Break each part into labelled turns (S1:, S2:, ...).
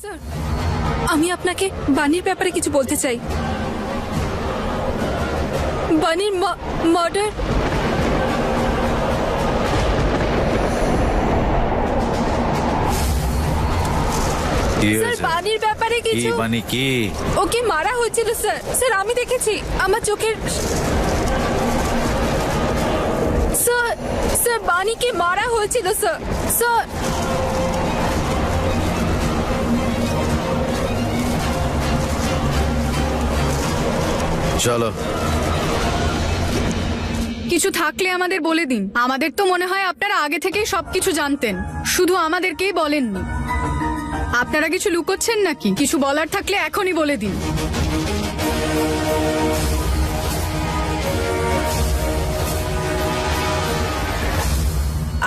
S1: Sir, আমি আপনাকে বানির ব্যাপারে কিছু বলতে চাই। বানির মার্ডার। স্যার, বানির ব্যাপারে কিছু।
S2: বানি কি?
S1: ওকে মারা হয়েছিল স্যার। স্যার, আমি দেখেছি আমার চোখের। স্যার, স্যার, বানিকে মারা হয়েছিল স্যার। স্যার,
S2: চলো।
S3: কিছু থাকলে আমাদের বলে দিন। আমাদের তো মনে হয় আপনারা আগে থেকেই সবকিছু জানতেন, শুধু আমাদেরকেই বলেননি। আপনারা কিছু লুকোচ্ছেন নাকি? কিছু বলার থাকলে এখনই বলে দিন।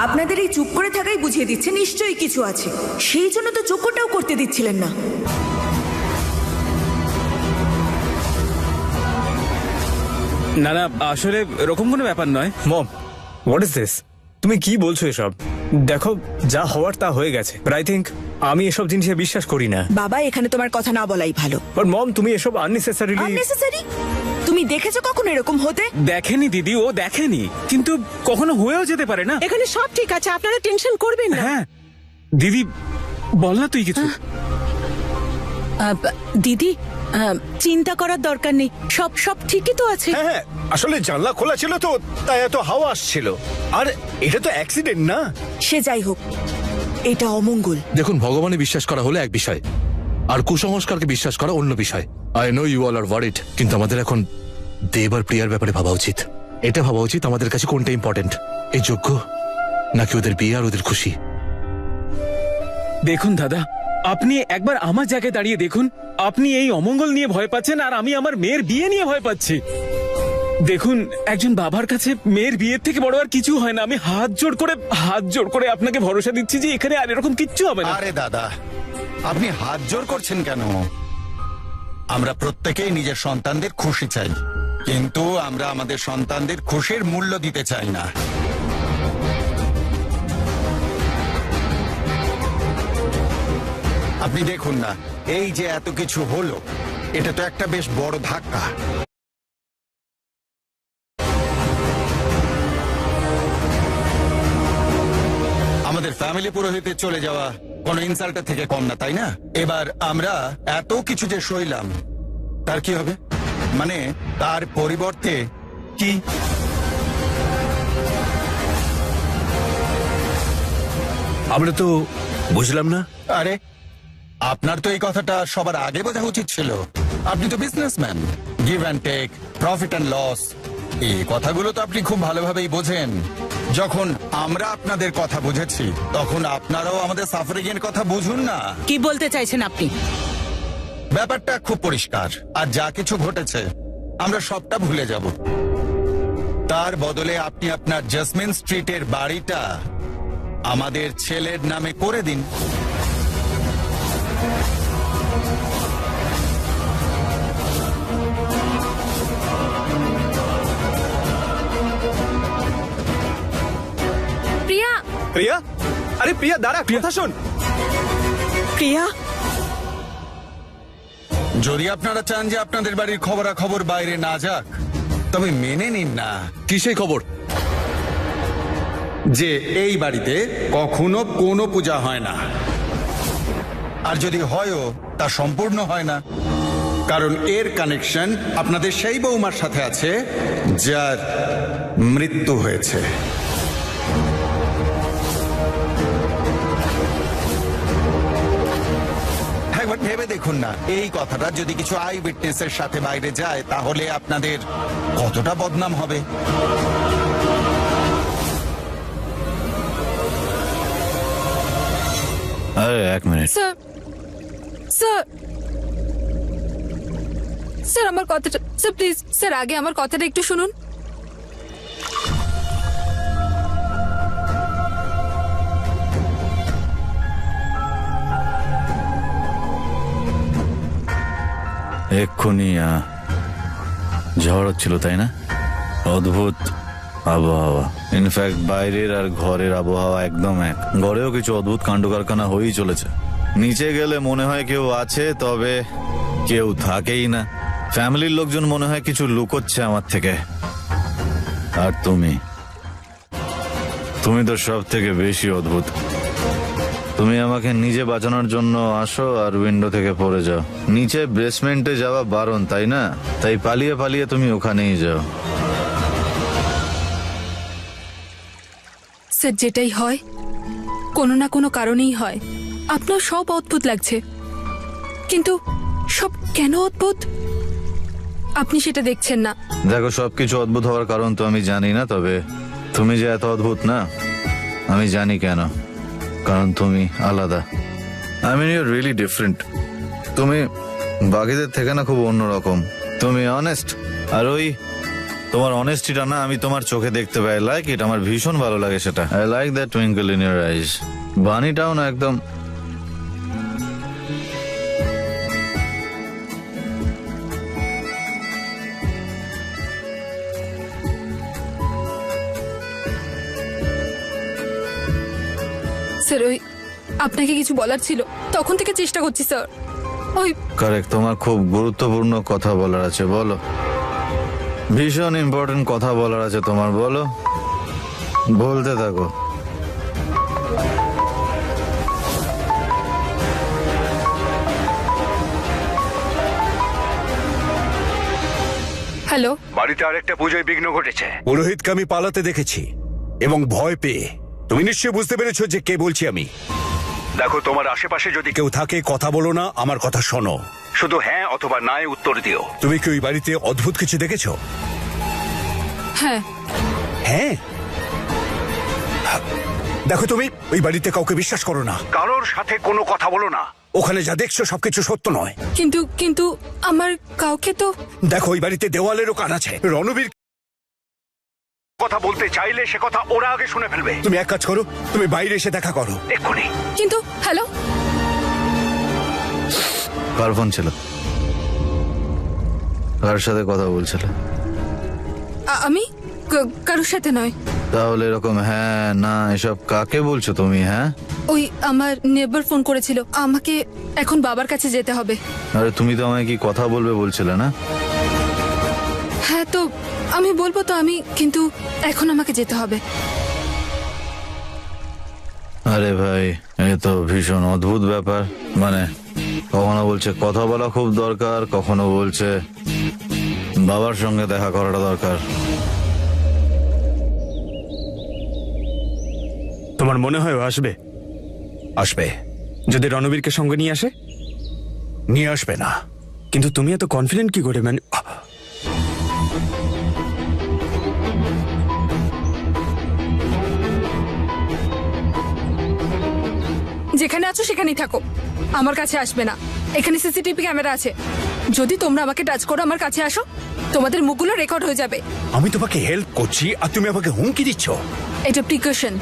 S4: আপনাদের এই চুপ করে থাকাই বুঝিয়ে দিচ্ছে নিশ্চয়ই কিছু আছে, সেই জন্য তো চোখটাও করতে দিচ্ছিলেন না।
S5: না না, আসলে এরকম কোনো ব্যাপার নয়।
S6: মম, হোয়াট ইজ দিস? তুমি কি বলছো এসব? দেখো, যা হওয়ার তা হয়ে গেছে। বাট আই থিঙ্ক আমি এসব জিনিসে বিশ্বাস করি না।
S4: বাবা, এখানে তোমার কথা না বলাই ভালো।
S6: বাট মম, তুমি এসব আননেসেসারিলি।
S4: আননেসেসারি? তুমি দেখেছো কখনো এরকম হতে?
S5: দেখেনি দিদি, ও দেখেনি, কিন্তু কখনো হয়েও যেতে পারে না।
S7: এখানে সব ঠিক আছে, আপনারা টেনশন করবেন না।
S5: হ্যাঁ দিদি, বল না তুই কিছু।
S7: দিদি, চিন্তা করার দরকার নেই, সব সব ঠিকই তো আছে।
S8: হ্যাঁ, আসলে জানলা খোলা ছিল তো, তাই এত হাওয়া আসছিল। আর এটা তো অ্যাক্সিডেন্ট না।
S4: সে যাই হোক, এটা অমঙ্গল।
S9: দেখুন, ভগবানে বিশ্বাস করা হলো এক বিষয়, আর কুসংস্কারকে বিশ্বাস করা অন্য বিষয়। I know you all are worried, কিন্তু আমাদের এখন দেব আর প্রিয়ার ব্যাপারে ভাবা উচিত। এটা ভাবা উচিত আমাদের কাছে কোনটা ইম্পর্টেন্ট, এই যজ্ঞ নাকি ওদের বিয়ে আর ওদের খুশি।
S5: দেখুন দাদা, আপনি একবার আমার জায়গায় দাঁড়িয়ে দেখুন। আপনি এই অমঙ্গল নিয়ে ভয় পাচ্ছেন, আর আমি আমার মেয়ের বিয়ে নিয়ে ভয় পাচ্ছি। দেখুন, একজন বাবার কাছে মেয়ের বিয়ের থেকে বড় আর কিছু হয় না। আমি হাত জোড় করে আপনাকে ভরসা দিচ্ছি যে এখানে আর এরকম কিচ্ছু হবে না।
S10: আরে দাদা, আপনি হাত জোর করছেন কেন? আমরা প্রত্যেকেই নিজের সন্তানদের খুশি চাই, কিন্তু আমরা আমাদের সন্তানদের খুশির মূল্য দিতে চাই না। আপনি দেখুন না, এই যে এত কিছু হলো, এটা তো একটা বেশ বড় ধাক্কা। আমাদের ফ্যামিলি পুরোহিতে চলে যাওয়া কোনো ইনসাল্টের থেকে কম না, তাই না? এবার আমরা এত কিছু যে সইলাম, তার কি হবে? মানে তার পরিবর্তে কি?
S8: আমরা তো বুঝলাম না।
S10: আরে, আপনার তো এই কথাটা সবার আগে বোঝা উচিত ছিল। আপনি তো businessman, give and take, profit and loss, এই কথাগুলো তো আপনি খুব ভালোভাবেই বোঝেন। যখন আমরা আপনাদের কথা বুঝেছি, তখন আপনারাও আমাদের সাফারিং এর কথা বুঝুন না।
S7: কি বলতে চাইছেন আপনি?
S10: ব্যাপারটা খুব পরিষ্কার, আর যা কিছু ঘটেছে আমরা সবটা ভুলে যাব। তার বদলে আপনি আপনার জেসমিন স্ট্রিটের বাড়িটা আমাদের ছেলের নামে করে দিন।
S1: প্রিয়া।
S6: প্রিয়া, আরে প্রিয়া দাঁড়া, কথা শোন।
S7: প্রিয়া,
S10: যদি আপনারা চান যে আপনাদের বাড়ির খবরাখবর বাইরে না যাক, তবে মেনে নিন না
S9: কি সেই খবর?
S10: যে এই বাড়িতে কখনো কোনো পূজা হয় না, আর যদি হয়ও তা সম্পূর্ণ হয় না, কারণ এর কানেকশন আপনাদের সেই বৌমার সাথে আছে যার মৃত্যু হয়েছে। একবার ভেবে দেখুন না, এই কথাটা যদি কিছু আই উইটনেসের সাথে বাইরে যায়, তাহলে আপনাদের কতটা বদনাম হবে।
S2: আরে এক মিনিট।
S1: স্যার, স্যার, স্যার, আমার কথাটা, স্যার প্লিজ, স্যার আগে আমার কথাটা একটু শুনুন।
S2: এক্ষুনি ঝড় হচ্ছিল, তাই না? অদ্ভুত আবহাওয়া। ইনফ্যাক্ট বাইরের আর ঘরের আবহাওয়া একদম এক। ঘরেও কিছু অদ্ভুত কাণ্ড কারখানা হয়েই চলেছে। নিচে গেলে মনে হয় কেউ আছে, তবে কেউ থাকেই না। ফ্যামিলির লোকজন মনে হয় কিছু লুকোচ্ছে আমার থেকে। আর তুমি তো সব থেকে বেশি অদ্ভুত। তুমি আমাকে নিজে বাঁচানোর জন্য আসো আর উইন্ডো থেকে পড়ে যাও। নিচে বেসমেন্টে যাওয়া বারণ, তাই না? তাই পালিয়ে পালিয়ে তুমি ওখানেই যাও।
S1: স্যার, যেটাই হয় কোনো না কোনো কারণেই হয়। আপনার সব অদ্ভুত লাগছে, কিন্তু সব কেন অদ্ভুত আপনি সেটা দেখছেন না।
S2: দেখো, সবকিছু অদ্ভুত হওয়ার কারণ তো আমি জানি না, তবে তুমি যে এত অদ্ভুত না আমি জানি কেন। কারণ তুমি আলাদা। I mean you are really different. তুমি বাকিদের থেকে না খুব অন্যরকম। তুমি অনেস্ট, আর ওই তোমার অনেস্টিটা না আমি তোমার চোখে দেখতে পাই। লাইক ইট, আমার ভীষণ ভালো লাগে সেটা। I like that twinkle in your eyes. বানিটাও না একদম।
S1: স্যার, ওই আপনাকে কিছু বলার ছিল, তখন থেকে চেষ্টা করছি স্যার। ওই
S2: কারেক্ট, তোমার খুব গুরুত্বপূর্ণ কথা বলার আছে, বলো। ভীষণ ইম্পর্টেন্ট কথা বলার আছে তোমার, বলো। বলতে থাকো।
S1: হ্যালো।
S8: বাড়িতে আরেকটা পুজোয় বিঘ্ন ঘটেছে। পুরোহিতকে আমি পালাতে দেখেছি এবং ভয় পেয়ে। তুমি নিশ্চয়ই বুঝতে পেরেছো যে কে বলছি আমি। দেখো, তোমার আশেপাশে যদি কেউ থাকে কথা বলো না, আমার কথা শোনো। শুধু হ্যাঁ অথবা না উত্তর দিও। তুমি কি ওই বাড়িতে অদ্ভুত কিছু দেখেছো?
S1: হ্যাঁ।
S8: হ্যাঁ, দেখো, তুমি ওই বাড়িতে কাউকে বিশ্বাস করো না, কারোর সাথে কোনো কথা বলো না। ওখানে যা দেখছো সবকিছু সত্য নয়।
S1: কিন্তু আমার কাউকে তো।
S8: দেখো, ওই বাড়িতে দেওয়ালেরও কান আছে। রণবীর কথা বলতে চাইলে সে কথা ওরা আগে শুনে ফেলবে। তুমি এক কাজ করো, তুমি বাইরে এসে দেখা করো এক্ষুনি।
S1: কিন্তু হ্যালো,
S2: কার ফোন ছিল? কার সাথে কথা বলছিল?
S1: আমি কারোর সাথে নয়।
S2: তাহলে এরকম হ্যাঁ না এসব কাকে বলছো তুমি? হ্যাঁ,
S1: ওই আমার নেবার ফোন করেছিল। আমাকে এখন বাবার কাছে যেতে হবে।
S2: আরে তুমি তো আমায় কি কথা বলবে বলছিলে না?
S1: হ্যাঁ, তো আমি বলবো তো আমি, কিন্তু এখন আমাকে যেতে হবে।
S2: আরে ভাই, এ তো ভীষণ অদ্ভুত ব্যাপার। মানে কখনো বলছে কথা বলা খুব দরকার, কখনো বলছে বাবার সঙ্গে দেখা করাটা দরকার।
S6: তোমার মনে হয় ও আসবে?
S8: আসবে।
S6: যদি রণবীরকে সঙ্গে নিয়ে আসে?
S8: নিয়ে আসবে না।
S6: কিন্তু তুমি এত কনফিডেন্ট কি করে? মানে
S1: যেখানে আছো সেখানেই থাকো, আমার কাছে আসবে না। এখানে সিসিটিভি ক্যামেরা আছে। যদি তোমরা আমাকে টাচ করো, আমার কাছে আসো, তোমাদের মুখগুলো রেকর্ড হয়ে যাবে।
S8: আমি তোমাকে হেল্প করছি আর তুমি আমাকে হুমকি দিচ্ছ।
S1: এটা প্রিকশন।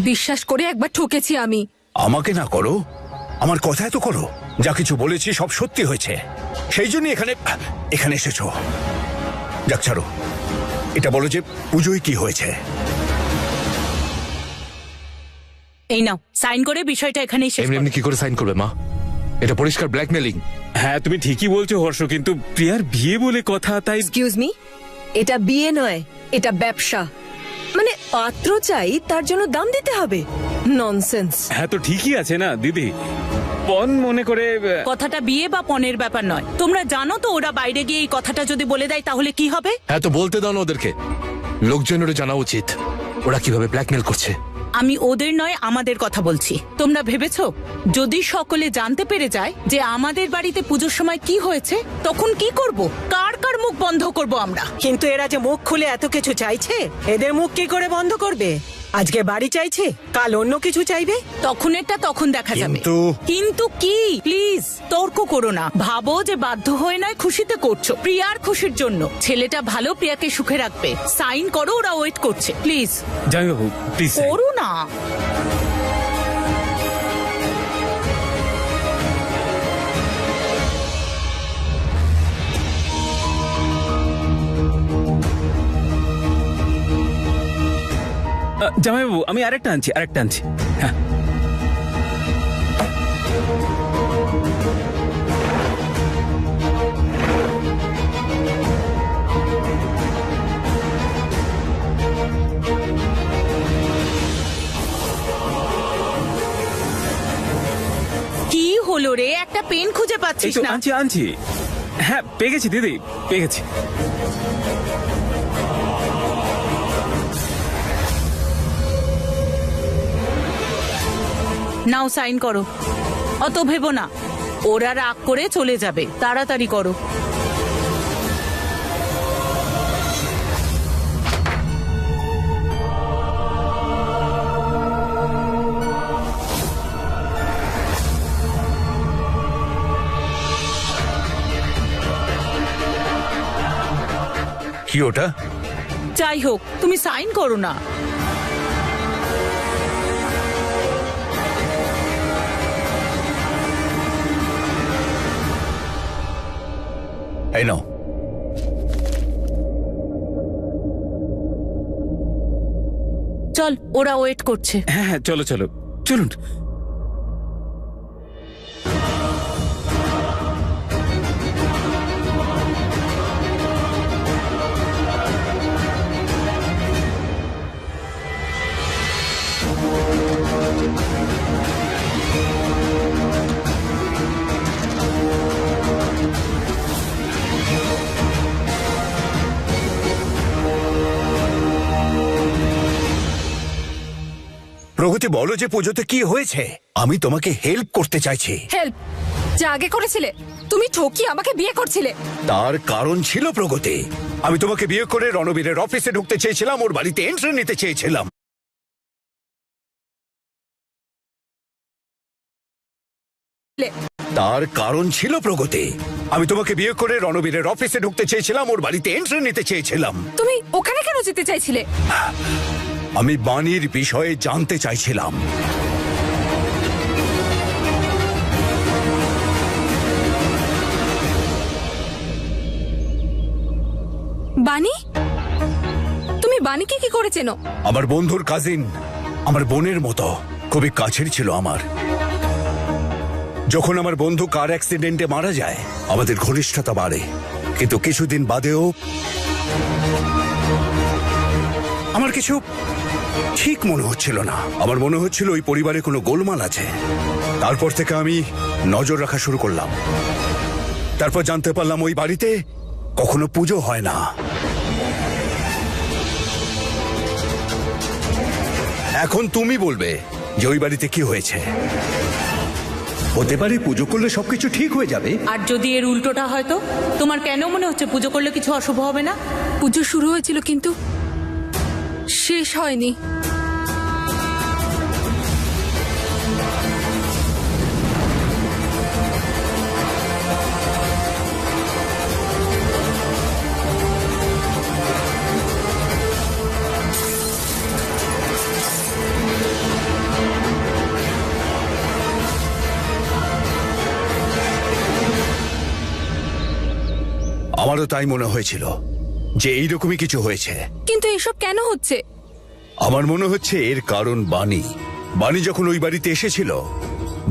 S1: বিশ্বাস করে একবার ঠকেছি আমি।
S8: আমাকে না করো, আমার কথায় তো করো। যা কিছু বলেছি সব সত্যি হয়েছে, সেই জন্য এখানে এসেছো। যাক, ছাড়ো। এটা বলো যে পুজোয় কি হয়েছে।
S7: এই নাও, সাইন করে বিষয়টা এখানেই শেষ
S9: এমনি
S7: করো।
S9: এমনি কি করে সাইন করবে মা? এটা পরিষ্কার ব্ল্যাকমেলিং।
S5: হ্যাঁ, তুমি ঠিকই বলছো হর্ষ, কিন্তু প্রিয়ার বিয়ে বলে কথা, তাই।
S11: এক্সকিউজ মি, এটা বিয়ে নয়, এটা ব্যবসা। মানে পাত্র চাই, তার জন্য দাম দিতে হবে? ননসেন্স।
S5: হ্যাঁ, তো ঠিকই আছে না দিদি। পণ মনে করে
S7: কথাটা বিয়ে বা পণের ব্যাপার নয়। তোমরা জানো তো ওরা বাইরে গিয়ে এই কথাটা যদি বলে দেয় তাহলে কি হবে?
S9: হ্যাঁ, তো বলতে দাও না ওদেরকে। লোকজনের জানা উচিত ওরা কিভাবে ব্ল্যাকমেল করছে।
S7: আমি ওদের নয়, আমাদের কথা বলছি। তোমরা ভেবেছো যদি সকলে জানতে পেরে যায় যে আমাদের বাড়িতে পুজোর সময় কি হয়েছে, তখন কি করব? কার কার মুখ বন্ধ করব আমরা?
S11: কিন্তু এরা যে মুখ খুলে এত কিছু চাইছে, এদের মুখ কি করে বন্ধ করবে? আজকে বাড়ি চাইছে, কাল অন্য কিছু চাইবে।
S7: তখন এটা তখন দেখা যাবে। কিন্তু কি? প্লিজ তর্ক করো না। ভাবো যে বাধ্য হয়ে নয়, খুশিতে করছো, প্রিয়ার খুশির জন্য। ছেলেটা ভালো, প্রিয়াকে সুখে রাখবে। সাইন করো, ওরা ওয়েট করছে। প্লিজ
S5: জামাইবাবু, প্লিজ
S7: করো না।
S5: জামাইবাবু, আমি আরেকটা আনছি। হ্যাঁ, এই
S7: পাচ্ছিস
S5: তো
S7: না?
S5: আনছি আনছি। হ্যাঁ পেয়ে গেছি দিদি, পেয়ে গেছি।
S7: নাও সাইন করো। অত ভেবো না, ওরা রাগ করে চলে যাবে, তাড়াতাড়ি করো।
S8: কি ওটা?
S7: যাই হোক, তুমি সাইন করো না।
S8: এই নাও।
S7: চল, ওরা ওয়েট করছে।
S5: হ্যাঁ হ্যাঁ চলো চলো চলুন।
S8: প্রগতি, বলো যে পুজোতে কি হয়েছে? আমি তোমাকে হেল্প করতে চাইছি।
S1: হেল্প? যা আগে করেছিলে, তুমি ঠকি আমাকে বিয়ে করছিলে।
S8: তার কারণ ছিল প্রগতি, আমি তোমাকে বিয়ে করে রণবীরের অফিসে ঢুকতে চেয়েছিলাম, ওর বাড়িতে এন্ট্রি নিতে চেয়েছিলাম। তার কারণ ছিল প্রগতি, আমি তোমাকে বিয়ে করে রণবীরের অফিসে ঢুকতে চেয়েছিলাম, ওর বাড়িতে এন্ট্রি নিতে চেয়েছিলাম।
S1: তুমি ওখানে কেন যেতে চাইছিলে?
S8: আমি বাণীর বিষয়ে জানতে চাইছিলাম।
S1: বানি? তুমি বানিকে কি করে চেনো?
S8: আমার বন্ধুর কাজিন, আমার বোনের মতো, খুবই কাছের ছিল আমার। যখন আমার বন্ধু কার অ্যাক্সিডেন্টে মারা যায়, আমাদের ঘনিষ্ঠতা বাড়ে, কিন্তু কিছুদিন বাদেও আমার কিছু ঠিক মনে হচ্ছিল না। আমার মনে হচ্ছিল ওই পরিবারে কোনো গোলমাল আছে। তারপর থেকে আমি নজর রাখা শুরু করলাম। তারপর জানতে পারলাম ওই বাড়িতে কখনো পুজো হয় না। এখন তুমি বলবে যে ওই বাড়িতে কি হয়েছে। হতে পারে পুজো করলে সবকিছু ঠিক হয়ে যাবে।
S7: আর যদি এর উল্টোটা হয় তো? তোমার কেন মনে হচ্ছে পুজো করলে কিছু অশুভ হবে না?
S1: পুজো শুরু হয়েছিল কিন্তু শেষ হয়নি।
S8: আমারও তাই মনে হয়েছিল যে এইরকমই কিছু হয়েছে।
S1: কিন্তু এসব কেন হচ্ছে?
S8: আমার মনে হচ্ছে এর কারণ বাণী। বাণী যখন ওই বাড়িতে এসেছিল,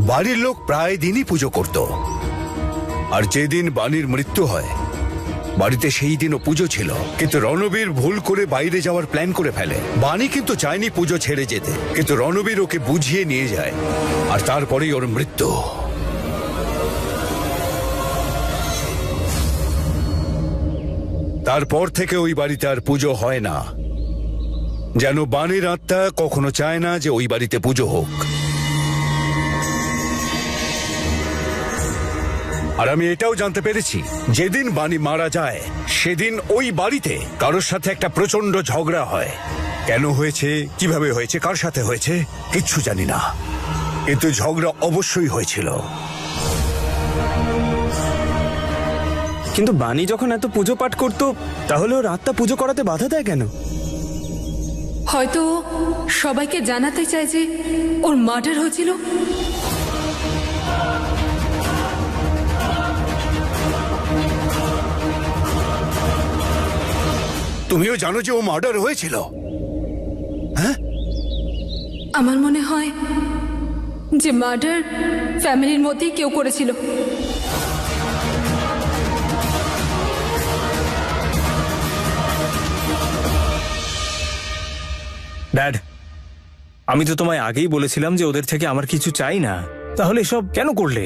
S8: বাড়ির লোক প্রায় দিনই পুজো করত। আর যেদিন বাণীর মৃত্যু হয়, বাড়িতে সেই দিনও পুজো ছিল। কিন্তু রণবীর ভুল করে বাইরে যাওয়ার প্ল্যান করে ফেলে। বাণী কিন্তু চায়নি পুজো ছেড়ে যেতে, কিন্তু রণবীর ওকে বুঝিয়ে নিয়ে যায়, আর তারপরেই ওর মৃত্যু। তারপর থেকে ওই বাড়িতে আর পুজো হয় না, যেন বাণীর আত্মা কখনো চায় না যে ওই বাড়িতে পুজো হোক। আর আমি এটাও জানতে পেরেছি, যেদিন বাণী মারা যায় সেদিন ওই বাড়িতে কারোর সাথে একটা প্রচন্ড ঝগড়া হয়। কেন হয়েছে, কিভাবে হয়েছে, কার সাথে হয়েছে কিচ্ছু জানি না, কিন্তু ঝগড়া অবশ্যই হয়েছিল।
S6: কিন্তু বাণী যখন এত পুজো পাঠ করতো, তাহলে ওর আত্মা পুজো করাতে বাধা দেয় কেন?
S1: হয়তো ও সবাইকে জানাতে চায় যে ওর মার্ডার হয়েছিল।
S8: তুমিও জানো যে ও মার্ডার হয়েছিল? হ্যাঁ,
S1: আমার মনে হয় যে মার্ডার ফ্যামিলির মধ্যেই কেউ করেছিল।
S6: ড্যাড, আমি তো তোমায় আগেই বলেছিলাম যে ওদের থেকে আমার কিছু চাই না। তাহলে এসব কেন করলে?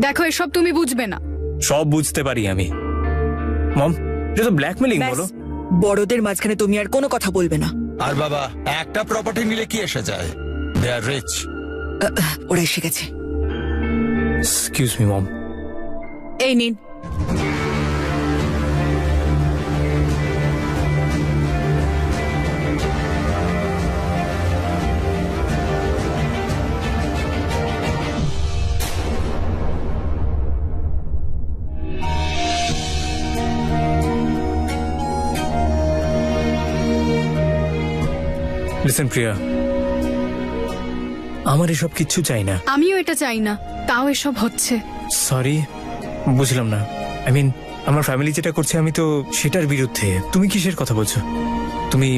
S3: দেখো এসব তুমি বুঝবে না।
S6: সব বুঝতে পারি আমি। মম, এটা তো ব্ল্যাকমেলিং
S4: ব্যাস,
S6: বলো।
S4: বড়দের মাঝখানে তুমি আর কোনো কথা বলবে না।
S10: আর বাবা, একটা প্রপার্টি নিলে কি এসে যায়? They are rich.
S4: ওরা এসে গেছে।
S6: Excuse me mom.
S7: এই নিন।
S6: লিসেন প্রিয়া, আমার এসব কিচ্ছু চাই না।
S3: আমিও এটা চাই না, তাও এসব হচ্ছে।
S6: সরি, বুঝলাম না। আই মিন, আমার ফ্যামিলি যেটা করছে আমি তো সেটার বিরুদ্ধে। তুমি কিসের কথা বলছো? তুমি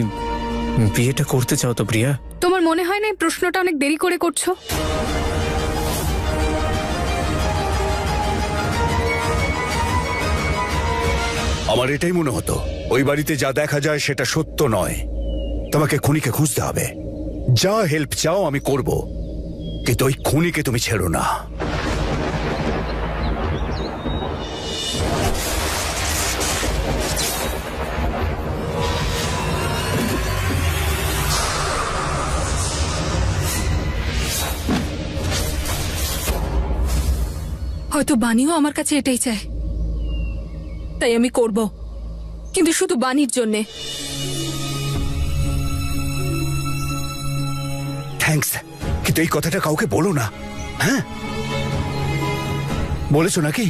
S6: বিয়েটা করতে চাও তো প্রিয়া?
S3: তোমার মনে হয় না এই প্রশ্নটা অনেক দেরি করে করছো?
S8: আমার এটাই মনে হতো, ওই বাড়িতে যা দেখা যায় সেটা সত্য নয়। তোমাকে খুনিকে খুঁজতে হবে। যা হেল্প চাও আমি করব, কিন্তু ওই খুনিকে তুমি ছেড়ো না।
S1: হয়তো বানিও আমার কাছে এটাই চায়, তাই আমি করব, কিন্তু শুধু বানির জন্যে।
S8: থ্যাঙ্কস, কিন্তু এই কথাটা কাউকে বলো না। হ্যাঁ, বলেছো নাকি?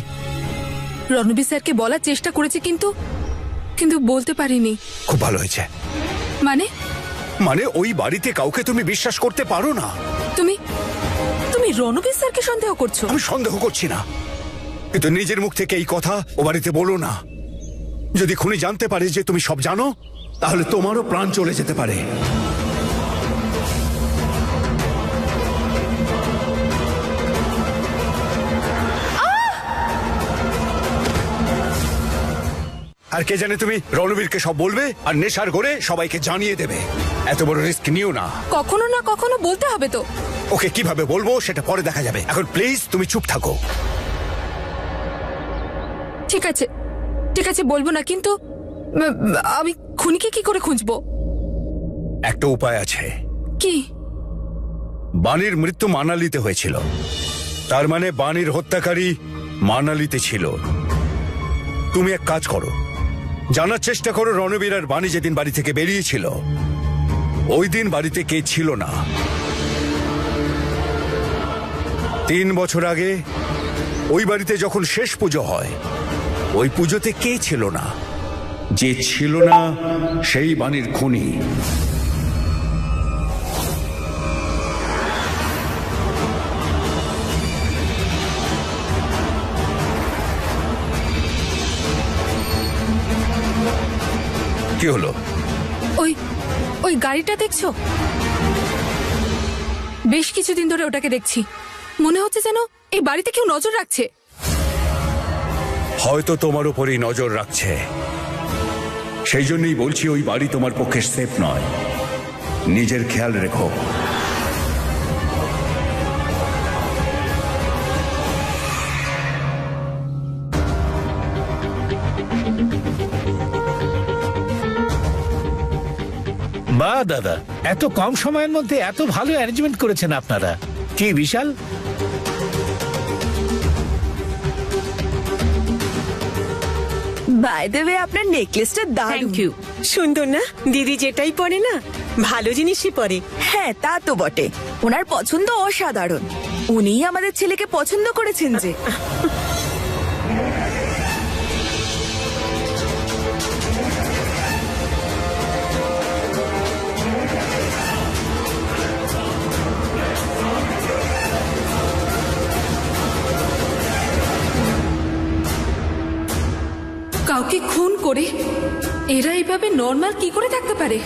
S1: রণবীর স্যারকে বলার চেষ্টা করেছি, কিন্তু কিন্তু বলতে পারিনি।
S8: খুব ভালো হয়েছে।
S1: মানে
S8: ওই বাড়িতে কাউকে তুমি বিশ্বাস করতে পারো না।
S1: তুমি তুমি রণবীর স্যারকে সন্দেহ করছো?
S8: আমি সন্দেহ করছি না, কিন্তু নিজের মুখ থেকে এই কথা ও বাড়িতে বলো না। যদি খুনি জানতে পারে যে তুমি সব জানো, তাহলে তোমারও প্রাণ চলে যেতে পারে। আর কে জানে তুমি রণবীরকে সব বলবে আর নেশার ঘরে সবাইকে জানিয়ে দেবে। এত বড় রিস্ক নিও না।
S1: কখনো না কখনো বলতে হবে তো।
S8: ওকে কিভাবে বলবো সেটা পরে দেখা যাবে। এখন প্লিজ তুমি চুপ থাকো।
S1: ঠিক আছে ঠিক আছে, বলবো না, কিন্তু আমি খুনিকে কি করে খুঁজবো?
S8: একটা উপায় আছে।
S1: কি?
S8: বাণীর মৃত্যু মানালিতে হয়েছিল, তার মানে বাণীর হত্যাকারী মানালিতে ছিল। তুমি এক কাজ করো, জানার চেষ্টা করো রণবীর আর বাণী যেদিন বাড়ি থেকে বেরিয়েছিল ওই দিন বাড়িতে কে ছিল না। 3 বছর আগে ওই বাড়িতে যখন শেষ পুজো হয়, ওই পুজোতে কে ছিল না? যে ছিল না সেই বাণীর খুনি। কি হলো?
S1: ওই ওই গাড়িটা দেখছো? বেশ কিছুদিন ধরে ওটাকে দেখছি। মনে হচ্ছে যেন এই বাড়িতে কেউ নজর রাখছে।
S8: হয়তো তোমার উপরেই নজর রাখছে। সেই জন্যই বলছি ওই বাড়ি তোমার পক্ষে সেফ নয়। নিজের খেয়াল রেখো।
S12: বাহ দাদা, এত কম সময়ের মধ্যে এত ভালো অ্যারেঞ্জমেন্ট করেছেন আপনারা। কি বিশাল!
S11: বাই দ্য ওয়ে, আপনার নেকলেসটা দারুণ।
S7: Thank you.
S11: সুন্দর না? দিদি যেটাই পরে না ভালো জিনিসই পরে। হ্যাঁ, তা তো বটে। ওনার পছন্দ অসাধারণ। উনিই আমাদের ছেলেকে পছন্দ করেছেন যে।
S1: কাউকে খুন করে এরা এইভাবে নর্মাল কি করে থাকতে পারে?